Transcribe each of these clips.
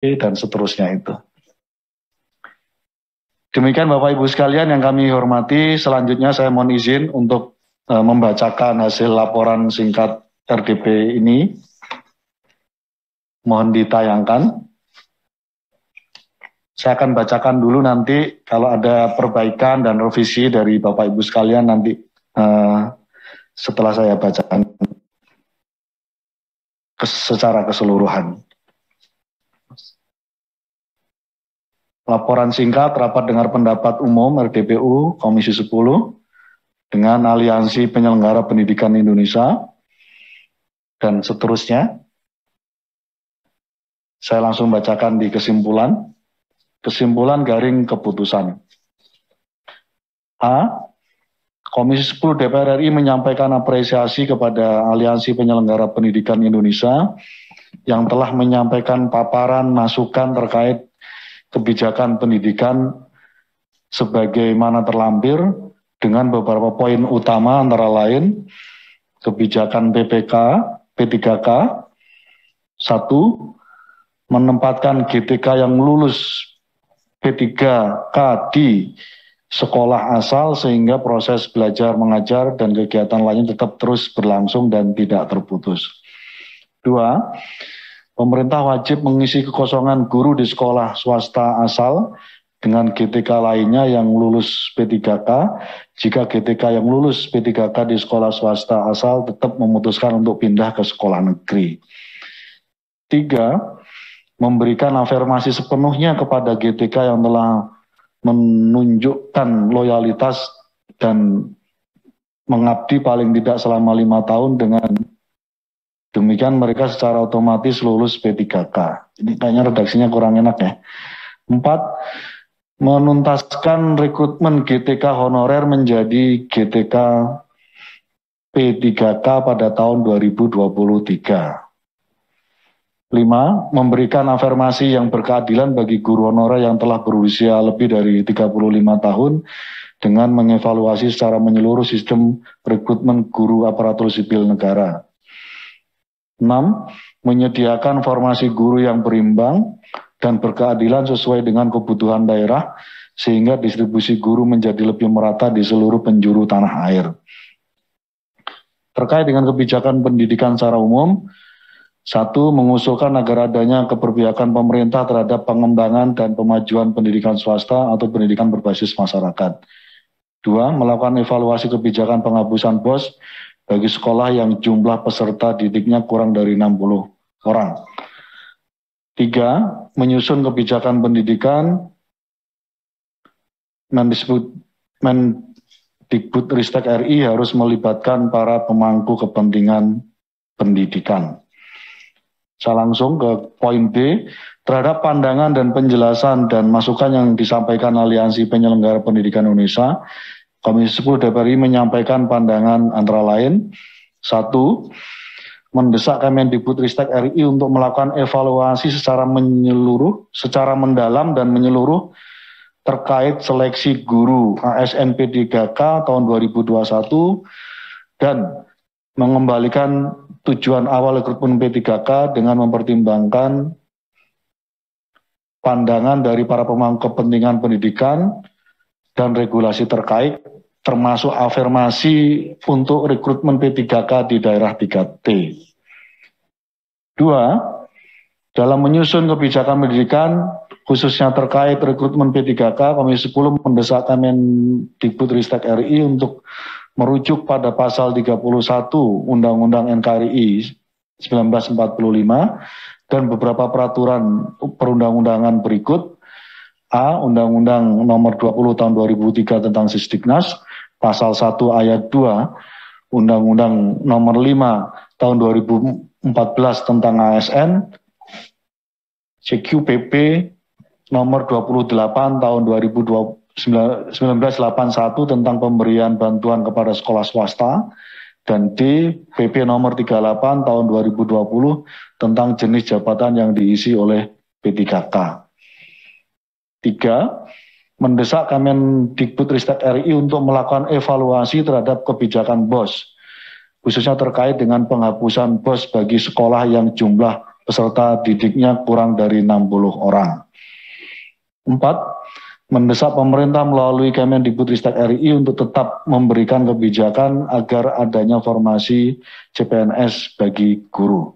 dan seterusnya itu. Demikian Bapak Ibu sekalian yang kami hormati, selanjutnya saya mohon izin untuk membacakan hasil laporan singkat RDP ini. Mohon ditayangkan. Saya akan bacakan dulu nanti kalau ada perbaikan dan revisi dari Bapak Ibu sekalian nanti setelah saya bacakan secara keseluruhan. Laporan singkat rapat dengar pendapat umum RDPU Komisi 10 dengan Aliansi Penyelenggara Pendidikan Indonesia dan seterusnya. Saya langsung bacakan di kesimpulan. Kesimpulan garing keputusan. A. Komisi 10 DPR RI menyampaikan apresiasi kepada Aliansi Penyelenggara Pendidikan Indonesia yang telah menyampaikan paparan masukan terkait kebijakan pendidikan sebagaimana terlampir dengan beberapa poin utama antara lain kebijakan PPK, P3K, 1. Menempatkan GTK yang lulus P3K di sekolah asal sehingga proses belajar mengajar dan kegiatan lainnya tetap terus berlangsung dan tidak terputus. 2. Pemerintah wajib mengisi kekosongan guru di sekolah swasta asal dengan GTK lainnya yang lulus P3K jika GTK yang lulus P3K di sekolah swasta asal tetap memutuskan untuk pindah ke sekolah negeri. 3. Memberikan afirmasi sepenuhnya kepada GTK yang telah menunjukkan loyalitas dan mengabdi paling tidak selama 5 tahun dengan demikian mereka secara otomatis lulus P3K. Ini kayaknya redaksinya kurang enak ya. 4. Menuntaskan rekrutmen GTK honorer menjadi GTK P3K pada tahun 2023. 5. Memberikan afirmasi yang berkeadilan bagi guru honorer yang telah berusia lebih dari 35 tahun dengan mengevaluasi secara menyeluruh sistem rekrutmen guru aparatur sipil negara. 6. Menyediakan formasi guru yang berimbang dan berkeadilan sesuai dengan kebutuhan daerah sehingga distribusi guru menjadi lebih merata di seluruh penjuru tanah air. Terkait dengan kebijakan pendidikan secara umum, 1. Mengusulkan agar adanya keberpihakan pemerintah terhadap pengembangan dan pemajuan pendidikan swasta atau pendidikan berbasis masyarakat. 2. Melakukan evaluasi kebijakan penghapusan BOS bagi sekolah yang jumlah peserta didiknya kurang dari 60 orang. 3. Menyusun kebijakan pendidikan Mendikbudristek RI harus melibatkan para pemangku kepentingan pendidikan. Saya langsung ke poin B. Terhadap pandangan dan penjelasan dan masukan yang disampaikan Aliansi Penyelenggara Pendidikan Indonesia, Komisi 10 DPR RI menyampaikan pandangan antara lain, 1. Mendesak Kemendikbudristek RI untuk melakukan evaluasi secara mendalam dan menyeluruh terkait seleksi guru ASN P3K tahun 2021 dan mengembalikan tujuan awal rekrutmen P3K dengan mempertimbangkan pandangan dari para pemangku kepentingan pendidikan dan regulasi terkait, termasuk afirmasi untuk rekrutmen P3K di daerah 3T. 2. Dalam menyusun kebijakan pendidikan, khususnya terkait rekrutmen P3K, Komisi 10 mendesak Kemendikbudristek RI untuk merujuk pada pasal 31 Undang-Undang NKRI 1945 dan beberapa peraturan perundang-undangan berikut. A. Undang-Undang Nomor 20 Tahun 2003 tentang Sisdiknas, Pasal 1 Ayat 2, Undang-Undang Nomor 5 Tahun 2014 tentang ASN, CQPP Nomor 28 Tahun 1981 tentang pemberian bantuan kepada sekolah swasta, dan D. PP Nomor 38 Tahun 2020 tentang jenis jabatan yang diisi oleh P3K. 3. Mendesak Kemendikbudristek RI untuk melakukan evaluasi terhadap kebijakan BOS, khususnya terkait dengan penghapusan BOS bagi sekolah yang jumlah peserta didiknya kurang dari 60 orang. 4. Mendesak pemerintah melalui Kemendikbudristek RI untuk tetap memberikan kebijakan agar adanya formasi CPNS bagi guru.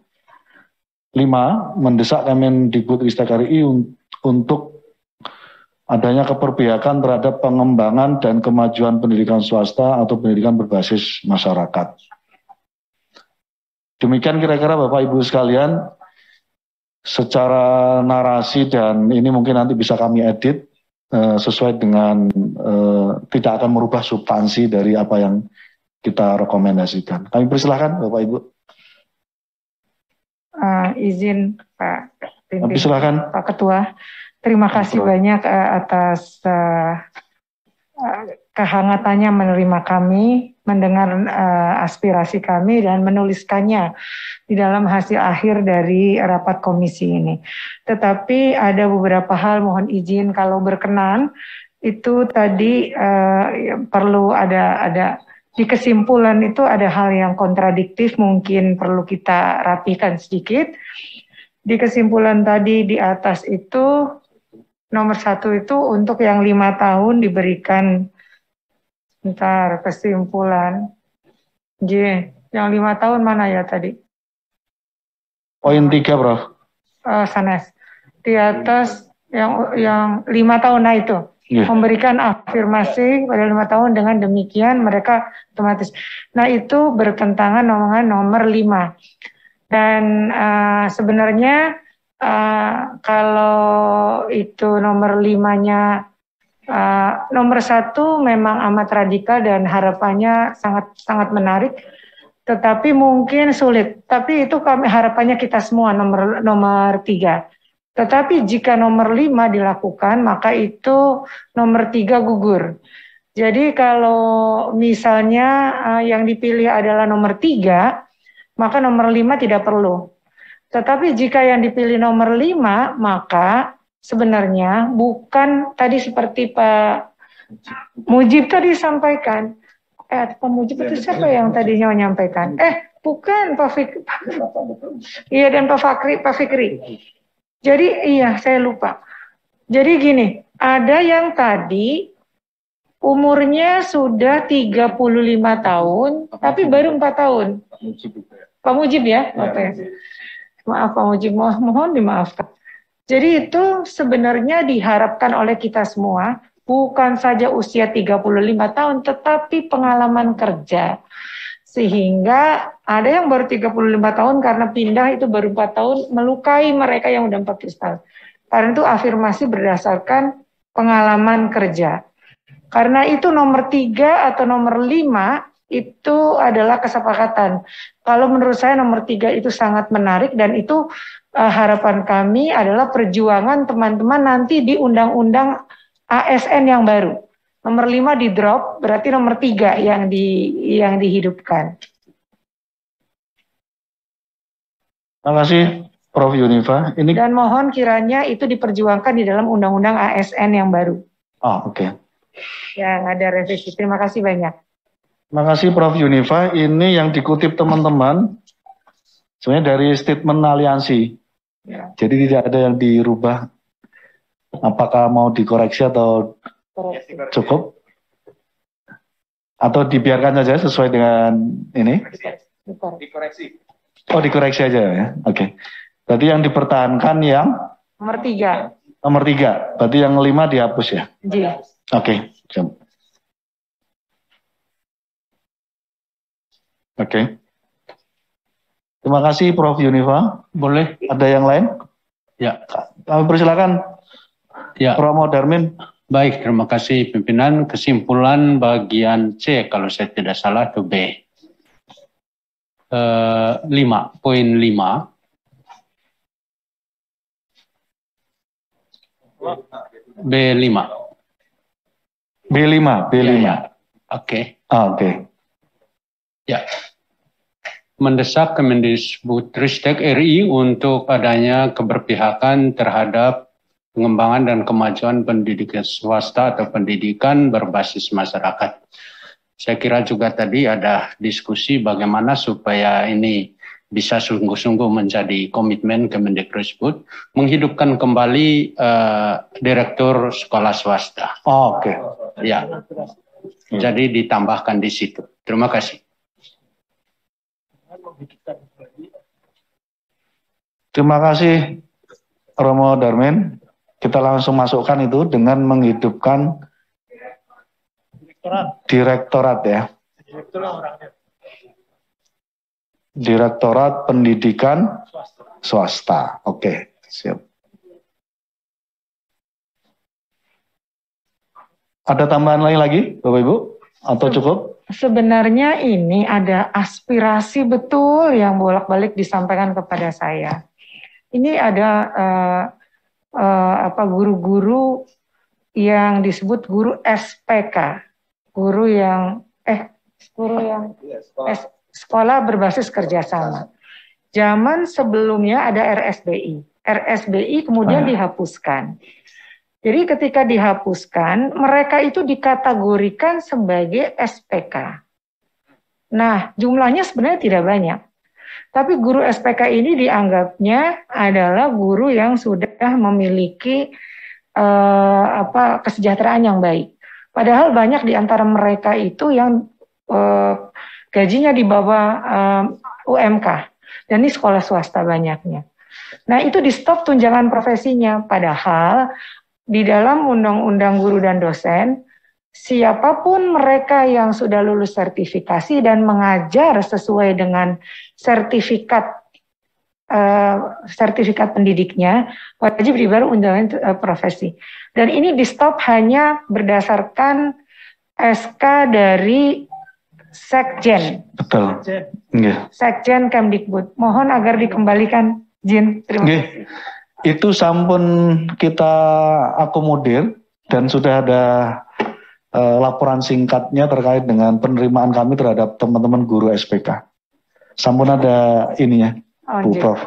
5. Mendesak Kemendikbudristek RI untuk adanya keperpihakan terhadap pengembangan dan kemajuan pendidikan swasta atau pendidikan berbasis masyarakat. Demikian kira-kira Bapak Ibu sekalian, secara narasi, dan ini mungkin nanti bisa kami edit sesuai dengan tidak akan merubah substansi dari apa yang kita rekomendasikan. Kami persilahkan Bapak Ibu. Izin Pak Pimpin, silakan Pak Ketua, terima kasih banyak atas kehangatannya menerima kami, mendengar aspirasi kami dan menuliskannya di dalam hasil akhir dari rapat komisi ini. Tetapi ada beberapa hal mohon izin kalau berkenan, itu tadi perlu ada di kesimpulan itu ada hal yang kontradiktif, mungkin perlu kita rapikan sedikit. Di kesimpulan tadi di atas itu, nomor 1 itu untuk yang 5 tahun diberikan, bentar, kesimpulan. Yang 5 tahun mana ya tadi? Poin 3, Prof. Sanes. Di atas yang 5 tahun, nah itu. Memberikan afirmasi pada 5 tahun, dengan demikian mereka otomatis. Nah itu bertentangan dengan nomor 5. Dan sebenarnya kalau itu nomor 5-nya, nomor 1 memang amat radikal dan harapannya sangat menarik, tetapi mungkin sulit. Tapi itu harapannya kita semua nomor 3. Tetapi jika nomor 5 dilakukan, maka itu nomor 3 gugur. Jadi kalau misalnya yang dipilih adalah nomor 3, maka nomor 5 tidak perlu. Tetapi jika yang dipilih nomor 5, maka sebenarnya bukan tadi seperti Pak Mujib tadi sampaikan. Pak Mujib itu siapa yang tadinya menyampaikan? Bukan Pak Fikri. Iya, dan Pak Fikri. Jadi iya, saya lupa. Jadi gini, ada yang tadi umurnya sudah 35 tahun, tapi baru 4 tahun. Pak Mujib ya? Oke. Maaf Pak Mujib, mohon dimaafkan. Jadi itu sebenarnya diharapkan oleh kita semua, bukan saja usia 35 tahun, tetapi pengalaman kerja. Sehingga ada yang baru 35 tahun karena pindah itu baru 4 tahun, melukai mereka yang udah 40 tahun. Karena itu afirmasi berdasarkan pengalaman kerja. Karena itu nomor 3 atau nomor 5 itu adalah kesepakatan. Kalau menurut saya nomor 3 itu sangat menarik, dan itu harapan kami adalah perjuangan teman-teman nanti di undang-undang ASN yang baru. Nomor 5 di drop, berarti nomor 3 yang dihidupkan. Terima kasih Prof. Yunifa. Dan mohon kiranya itu diperjuangkan di dalam undang-undang ASN yang baru. Oke. Yang ada revisi. Terima kasih banyak. Terima kasih Prof. Yunifa. Ini yang dikutip teman-teman sebenarnya dari statement aliansi. Ya. Jadi tidak ada yang dirubah. Apakah mau dikoreksi atau cukup? Atau dibiarkan saja sesuai dengan ini? Dikoreksi. Oh, dikoreksi aja ya. Oke. Berarti yang dipertahankan yang nomor 3. Nomor 3. Berarti yang 5 dihapus ya? Iya. Oke. Oke. Terima kasih Prof. Yunifa. Boleh. Ada yang lain? Ya. Kami persilakan. Ya. Prof. Darmin. Baik, terima kasih pimpinan. Kesimpulan bagian C kalau saya tidak salah itu B. 5, poin 5. B5. Ya. Oke. Oke. Ya. Mendesak Kemendikbudristek RI untuk adanya keberpihakan terhadap pengembangan dan kemajuan pendidikan swasta atau pendidikan berbasis masyarakat. Saya kira juga tadi ada diskusi bagaimana supaya ini bisa sungguh-sungguh menjadi komitmen Kemendikbud menghidupkan kembali direktur sekolah swasta. Oh, oke. Ya, jadi ditambahkan di situ. Terima kasih. Terima kasih Romo Darmin. Kita langsung masukkan itu dengan menghidupkan direktorat ya. Direktorat Pendidikan Swasta. Oke, siap. Ada tambahan lain lagi, Bapak Ibu? Atau cukup? Sebenarnya ini ada aspirasi betul yang bolak-balik disampaikan kepada saya. Ini ada guru-guru yang disebut guru SPK, sekolah berbasis kerjasama. Zaman sebelumnya ada RSBI. RSBI kemudian dihapuskan. Jadi ketika dihapuskan, mereka itu dikategorikan sebagai SPK. Nah, jumlahnya sebenarnya tidak banyak. Tapi guru SPK ini dianggapnya adalah guru yang sudah memiliki kesejahteraan yang baik. Padahal banyak di antara mereka itu yang gajinya di bawah UMK. Dan ini sekolah swasta banyaknya. Nah, itu di stop tunjangan profesinya. Padahal di dalam Undang-Undang Guru dan Dosen, siapapun mereka yang sudah lulus sertifikasi dan mengajar sesuai dengan sertifikat pendidiknya, wajib dibayar tunjangan profesi. Dan ini di stop hanya berdasarkan SK dari Sekjen. Betul. Yeah. Sekjen Kemdikbud. Mohon agar dikembalikan, Jin. Terima kasih. Itu sampun kita akomodir dan sudah ada laporan singkatnya terkait dengan penerimaan kami terhadap teman-teman guru SPK. Sampun ada ininya, Bu Prof.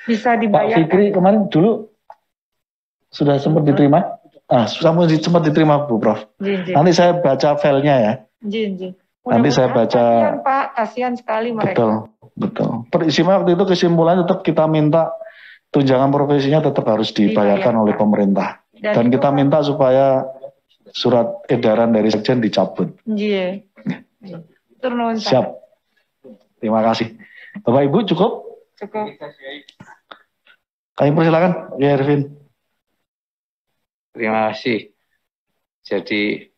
Bisa dibayar. Pak Fikri kemarin dulu sudah sempat diterima? Sempat diterima Bu Prof. Jin. Nanti saya baca filenya ya. Jin. Nanti saya baca. Kasihan Pak, kasihan sekali mereka. Betul. Peristiwa waktu itu kesimpulannya tetap kita minta tunjangan profesinya tetap harus dibayarkan oleh pemerintah. Dan kita minta supaya surat edaran dari Sekjen dicabut. Iya. Siap. Terima kasih. Bapak Ibu cukup? Cukup. Kami persilakan, ya Ervin. Terima kasih. Jadi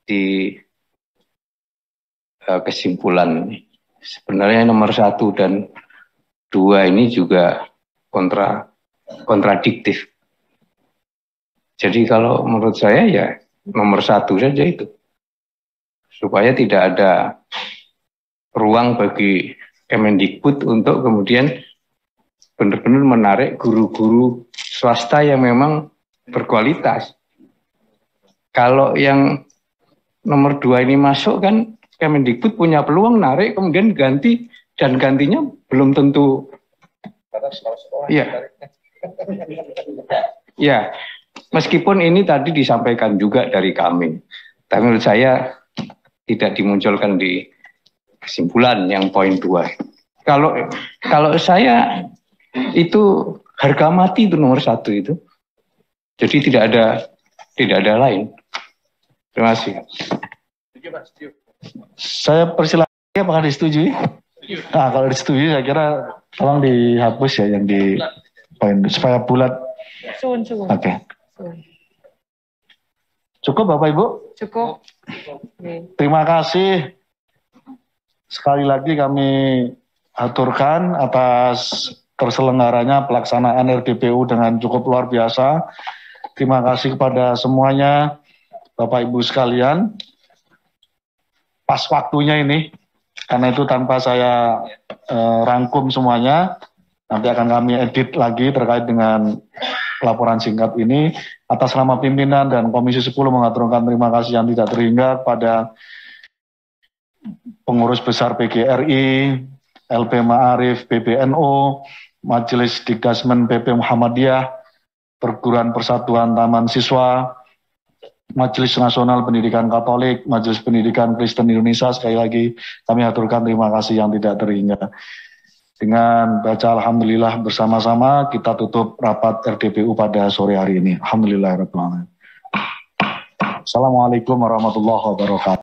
di kesimpulan sebenarnya nomor 1 dan 2 ini juga kontradiktif. Jadi kalau menurut saya ya nomor 1 saja itu. Supaya tidak ada ruang bagi Kemendikbud untuk kemudian benar-benar menarik guru-guru swasta yang memang berkualitas. Kalau yang nomor 2 ini masuk kan Kemendikbud punya peluang narik kemudian ganti dan gantinya belum tentu. Iya. Ya, meskipun ini tadi disampaikan juga dari kami, tapi menurut saya tidak dimunculkan di kesimpulan yang poin 2. Kalau saya itu harga mati itu nomor 1 itu. Jadi tidak ada lain. Terima kasih. Saya persilakan, apakah disetujui? Nah, kalau disetujui saya kira tolong dihapus ya yang di poin supaya bulat. Oke. Cukup Bapak Ibu? Cukup. Terima kasih. Sekali lagi kami aturkan atas terselenggaranya pelaksanaan RDPU dengan cukup luar biasa. Terima kasih kepada semuanya, Bapak Ibu sekalian. Pas waktunya ini, karena itu tanpa saya rangkum semuanya, nanti akan kami edit lagi terkait dengan laporan singkat ini. Atas nama pimpinan dan Komisi 10 mengaturkan terima kasih yang tidak terhingga kepada pengurus besar PGRI, LP Ma'arif, PBNU, Majelis Dikdasmen PP Muhammadiyah, Perguruan Persatuan Taman Siswa, Majelis Nasional Pendidikan Katolik, Majelis Pendidikan Kristen Indonesia. Sekali lagi kami aturkan terima kasih yang tidak terhingga. Dengan baca Alhamdulillah bersama-sama, kita tutup rapat RDPU pada sore hari ini. Alhamdulillahirrahmanirrahim. Assalamualaikum warahmatullahi wabarakatuh.